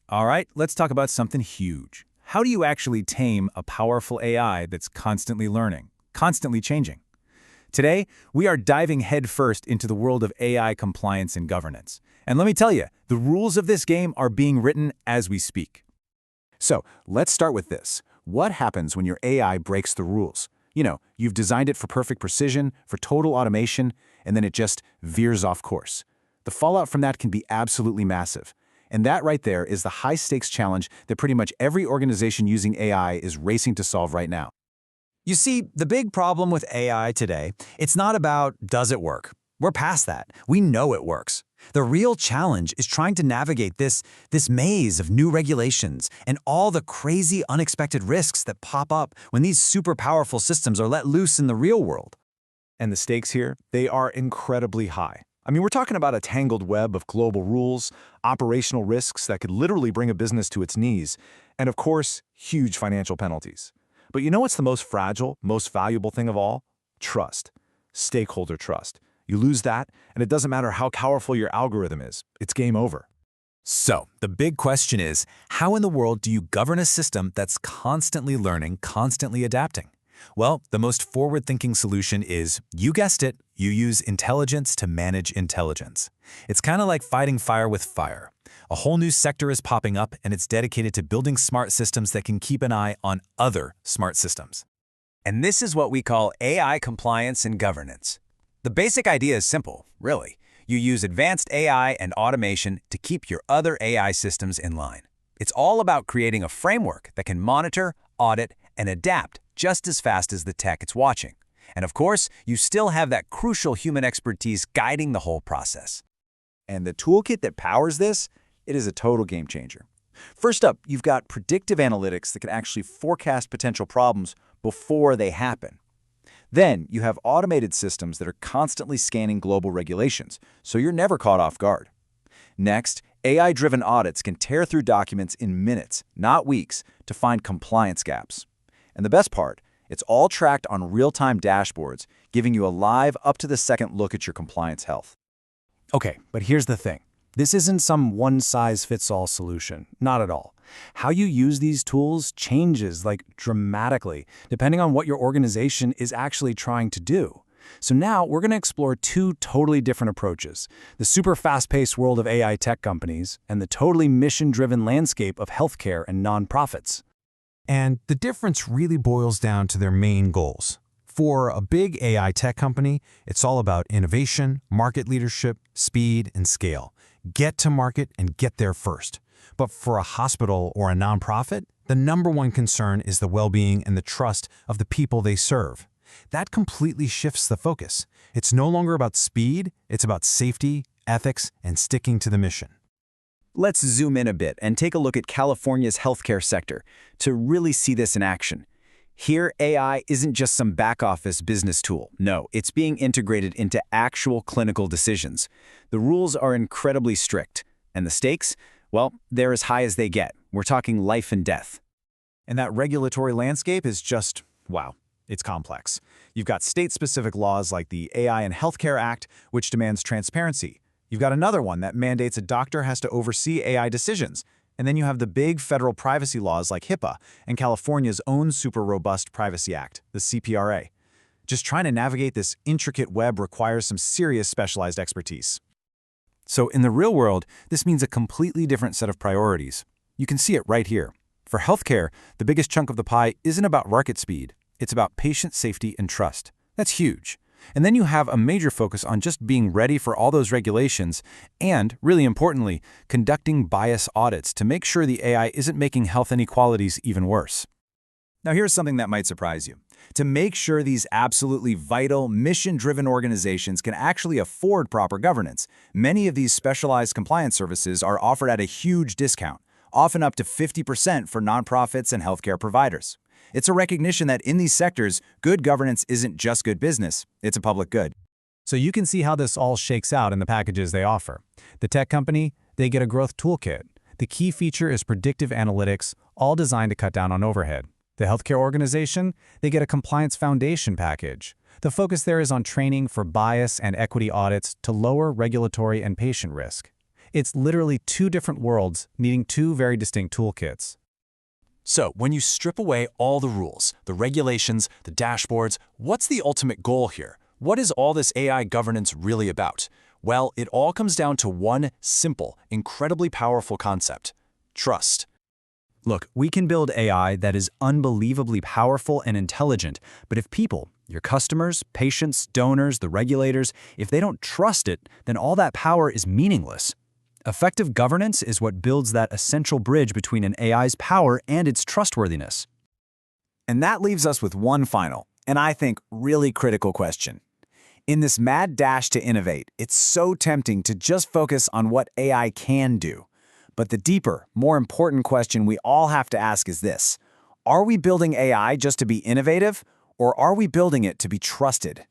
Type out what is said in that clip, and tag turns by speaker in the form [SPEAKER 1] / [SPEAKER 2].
[SPEAKER 1] All right, let's talk about something huge. How do you actually tame a powerful AI that's constantly learning, constantly changing? Today, we are diving headfirst into the world of AI compliance and governance. And let me tell you, the rules of this game are being written as we speak.
[SPEAKER 2] So let's start with this. What happens when your AI breaks the rules? You've designed it for perfect precision, for total automation, and then it just veers off course. The fallout from that can be absolutely massive. And that right there is the high-stakes challenge that pretty much every organization using AI is racing to solve right now.
[SPEAKER 3] You see, the big problem with AI today, it's not about does it work. We're past that. We know it works. The real challenge is trying to navigate this maze of new regulations and all the crazy unexpected risks that pop up when these super powerful systems are let loose in the real world.
[SPEAKER 2] And the stakes here, they are incredibly high. We're talking about a tangled web of global rules, operational risks that could literally bring a business to its knees, and of course, huge financial penalties. But you know what's the most fragile, most valuable thing of all? Trust. Stakeholder trust. You lose that, and it doesn't matter how powerful your algorithm is. It's game over.
[SPEAKER 1] So, the big question is, how in the world do you govern a system that's constantly learning, constantly adapting? Well, the most forward-thinking solution is, you guessed it, you use intelligence to manage intelligence. It's kind of like fighting fire with fire. A whole new sector is popping up, and it's dedicated to building smart systems that can keep an eye on other smart systems.
[SPEAKER 3] And this is what we call AI compliance and governance. The basic idea is simple, really. You use advanced AI and automation to keep your other AI systems in line. It's all about creating a framework that can monitor, audit, and adapt just as fast as the tech it's watching. And of course, you still have that crucial human expertise guiding the whole process.
[SPEAKER 2] And the toolkit that powers this, it is a total game changer. First up, you've got predictive analytics that can actually forecast potential problems before they happen. Then you have automated systems that are constantly scanning global regulations, so you're never caught off guard. Next, AI-driven audits can tear through documents in minutes, not weeks, to find compliance gaps. And the best part, it's all tracked on real-time dashboards, giving you a live, up-to-the-second look at your compliance health.
[SPEAKER 4] Okay, but here's the thing. This isn't some one-size-fits-all solution, not at all. How you use these tools changes, dramatically, depending on what your organization is actually trying to do. So now we're going to explore two totally different approaches, the super fast-paced world of AI tech companies and the totally mission-driven landscape of healthcare and nonprofits.
[SPEAKER 5] And the difference really boils down to their main goals. For a big AI tech company, it's all about innovation, market leadership, speed, and scale. Get to market and get there first. But for a hospital or a nonprofit, the number one concern is the well-being and the trust of the people they serve. That completely shifts the focus. It's no longer about speed, it's about safety, ethics, and sticking to the mission.
[SPEAKER 3] Let's zoom in a bit and take a look at California's healthcare sector to really see this in action. Here, AI isn't just some back-office business tool. No, it's being integrated into actual clinical decisions. The rules are incredibly strict, and the stakes, well, they're as high as they get. We're talking life and death.
[SPEAKER 2] And that regulatory landscape is just, wow, it's complex. You've got state-specific laws like the AI and Healthcare Act, which demands transparency. You've got another one that mandates a doctor has to oversee AI decisions. And then you have the big federal privacy laws like HIPAA and California's own super robust Privacy Act, the CPRA. Just trying to navigate this intricate web requires some serious specialized expertise.
[SPEAKER 1] So in the real world, this means a completely different set of priorities. You can see it right here. For healthcare, the biggest chunk of the pie isn't about market speed. It's about patient safety and trust. That's huge. And then you have a major focus on just being ready for all those regulations and, really importantly, conducting bias audits to make sure the AI isn't making health inequalities even worse.
[SPEAKER 3] Now here's something that might surprise you. To make sure these absolutely vital, mission-driven organizations can actually afford proper governance, many of these specialized compliance services are offered at a huge discount, often up to 50% for nonprofits and healthcare providers. It's a recognition that in these sectors, good governance isn't just good business, it's a public good.
[SPEAKER 4] So you can see how this all shakes out in the packages they offer. The tech company, they get a growth toolkit. The key feature is predictive analytics, all designed to cut down on overhead. The healthcare organization, they get a compliance foundation package. The focus there is on training for bias and equity audits to lower regulatory and patient risk. It's literally two different worlds needing two very distinct toolkits.
[SPEAKER 1] So, when you strip away all the rules, the regulations, the dashboards, what's the ultimate goal here? What is all this AI governance really about? Well, it all comes down to one simple, incredibly powerful concept: trust.
[SPEAKER 2] Look, we can build AI that is unbelievably powerful and intelligent, but if people, your customers, patients, donors, the regulators, if they don't trust it, then all that power is meaningless. Effective governance is what builds that essential bridge between an AI's power and its trustworthiness.
[SPEAKER 3] And that leaves us with one final, and I think really critical question. In this mad dash to innovate, it's so tempting to just focus on what AI can do. But the deeper, more important question we all have to ask is this: are we building AI just to be innovative, or are we building it to be trusted?